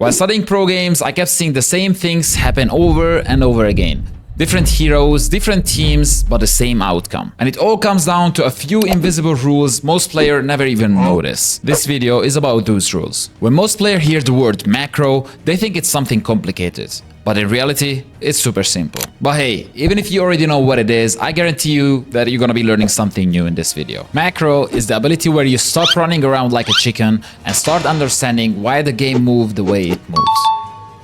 While studying pro games, I kept seeing the same things happen over and over again. Different heroes, different teams, but the same outcome. And it all comes down to a few invisible rules most players never even notice. This video is about those rules. When most players hear the word macro, they think it's something complicated. But in reality, it's super simple. But hey, even if you already know what it is, I guarantee you that you're gonna be learning something new in this video. Macro is the ability where you stop running around like a chicken and start understanding why the game moves the way it moves.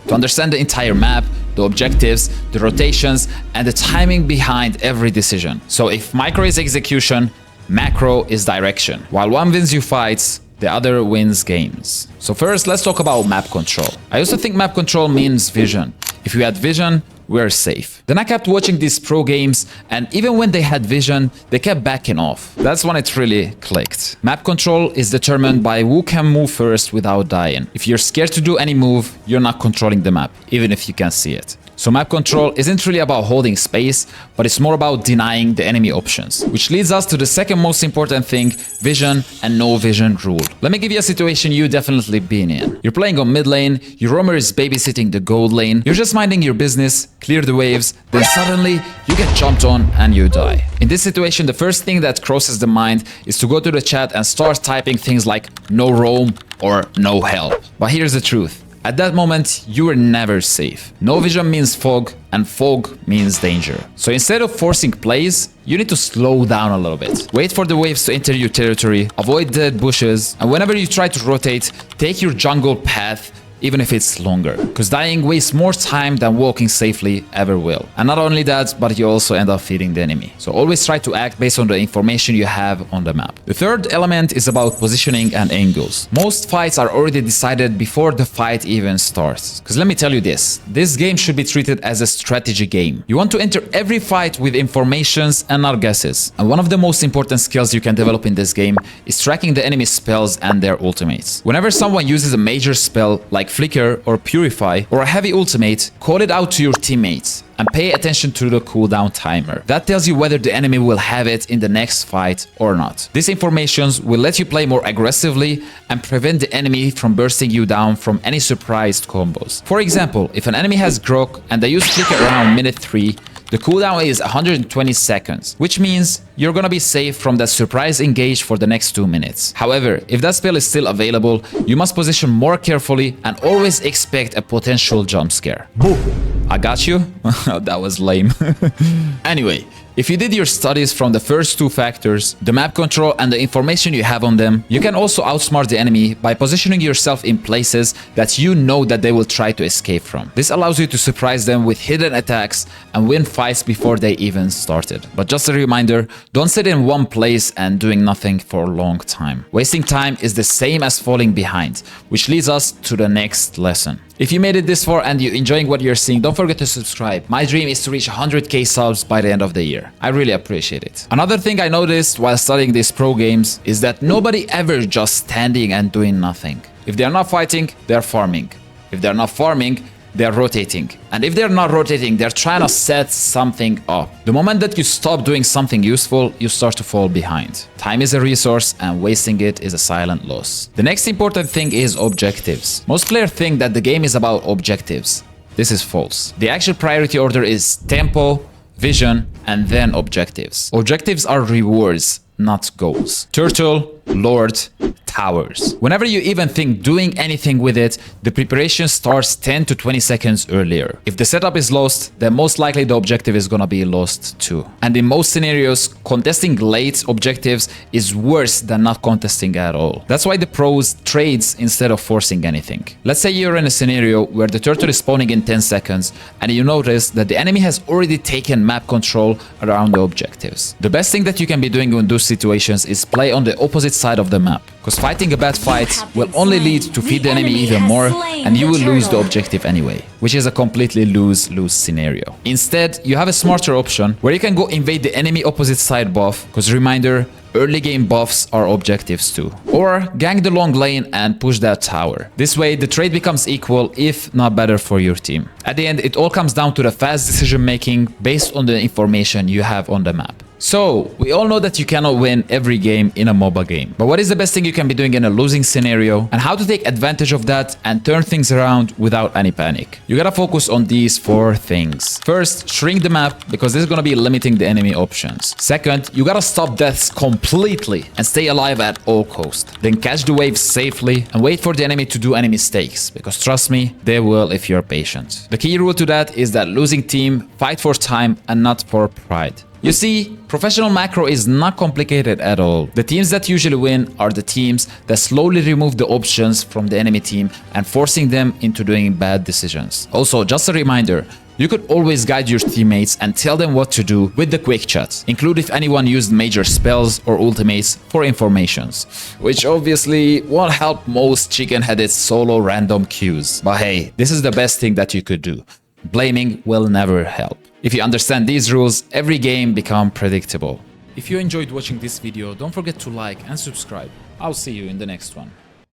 To understand the entire map, the objectives, the rotations, and the timing behind every decision. So if micro is execution, macro is direction. While one wins you fights, the other wins games. So first, let's talk about map control. I used to think map control means vision. If you had vision, we're safe. Then I kept watching these pro games, and even when they had vision, they kept backing off. That's when it really clicked. Map control is determined by who can move first without dying. If you're scared to do any move, you're not controlling the map, even if you can see it. So map control isn't really about holding space, but it's more about denying the enemy options. Which leads us to the second most important thing, vision and no vision rule. Let me give you a situation you've definitely been in. You're playing on mid lane, your roamer is babysitting the gold lane, you're just minding your business, clear the waves, then suddenly you get jumped on and you die. In this situation, the first thing that crosses the mind is to go to the chat and start typing things like no roam or no help. But here's the truth. At that moment, you were never safe. No vision means fog, and fog means danger. So instead of forcing plays, you need to slow down a little bit. Wait for the waves to enter your territory, avoid dead bushes, and whenever you try to rotate, take your jungle path, even if it's longer. Because dying wastes more time than walking safely ever will. And not only that, but you also end up feeding the enemy. So always try to act based on the information you have on the map. The third element is about positioning and angles. Most fights are already decided before the fight even starts. Because let me tell you this game should be treated as a strategy game. You want to enter every fight with informations and not guesses. And one of the most important skills you can develop in this game is tracking the enemy spells and their ultimates. Whenever someone uses a major spell like Flicker or Purify or a heavy ultimate, call it out to your teammates and pay attention to the cooldown timer. That tells you whether the enemy will have it in the next fight or not. These informations will let you play more aggressively and prevent the enemy from bursting you down from any surprised combos. For example, if an enemy has Grok and they use Flicker around minute 3, the cooldown is 120 seconds, which means you're gonna be safe from that surprise engage for the next 2 minutes. However, if that spell is still available, you must position more carefully and always expect a potential jump scare. Boom! I got you? That was lame. Anyway, if you did your studies from the first two factors, the map control and the information you have on them, you can also outsmart the enemy by positioning yourself in places that you know that they will try to escape from. This allows you to surprise them with hidden attacks and win fights before they even started. But just a reminder, don't sit in one place and doing nothing for a long time. Wasting time is the same as falling behind, which leads us to the next lesson. If you made it this far and you're enjoying what you're seeing, don't forget to subscribe. My dream is to reach 100k subs by the end of the year. I really appreciate it. Another thing I noticed while studying these pro games is that nobody ever just standing and doing nothing. If they're not fighting, they're farming. If they're not farming, they're rotating. And if they're not rotating, they're trying to set something up. The moment that you stop doing something useful, you start to fall behind. Time is a resource and wasting it is a silent loss. The next important thing is objectives. Most players think that the game is about objectives. This is false. The actual priority order is tempo, vision, and then objectives. Objectives are rewards, not goals. Turtle, Lord, towers. Whenever you even think doing anything with it, the preparation starts 10 to 20 seconds earlier. If the setup is lost, then most likely the objective is gonna be lost too. And in most scenarios, contesting late objectives is worse than not contesting at all. That's why the pros trades instead of forcing anything. Let's say you're in a scenario where the turtle is spawning in 10 seconds and you notice that the enemy has already taken map control around the objectives. The best thing that you can be doing in those situations is play on the opposite side of the map. Because fighting a bad fight will only lead to feed the enemy even more and you will lose the objective anyway, which is a completely lose-lose scenario. Instead, you have a smarter option where you can go invade the enemy opposite side buff, because reminder, early game buffs are objectives too. Or gank the long lane and push that tower. This way the trade becomes equal, if not better, for your team. At the end, it all comes down to the fast decision making based on the information you have on the map. So, we all know that you cannot win every game in a MOBA game. But what is the best thing you can be doing in a losing scenario, and how to take advantage of that and turn things around without any panic? You gotta focus on these 4 things. First, shrink the map, because this is gonna be limiting the enemy options. Second, you gotta stop deaths completely and stay alive at all costs. Then catch the waves safely and wait for the enemy to do any mistakes, because trust me, they will if you're patient. The key rule to that is that losing team fight for time and not for pride. You see, professional macro is not complicated at all. The teams that usually win are the teams that slowly remove the options from the enemy team and forcing them into doing bad decisions. Also, just a reminder, you could always guide your teammates and tell them what to do with the quick chat. Include if anyone used major spells or ultimates for informations, which obviously won't help most chicken-headed solo random queues. But hey, this is the best thing that you could do. Blaming will never help. If you understand these rules, every game becomes predictable. If you enjoyed watching this video, don't forget to like and subscribe. I'll see you in the next one.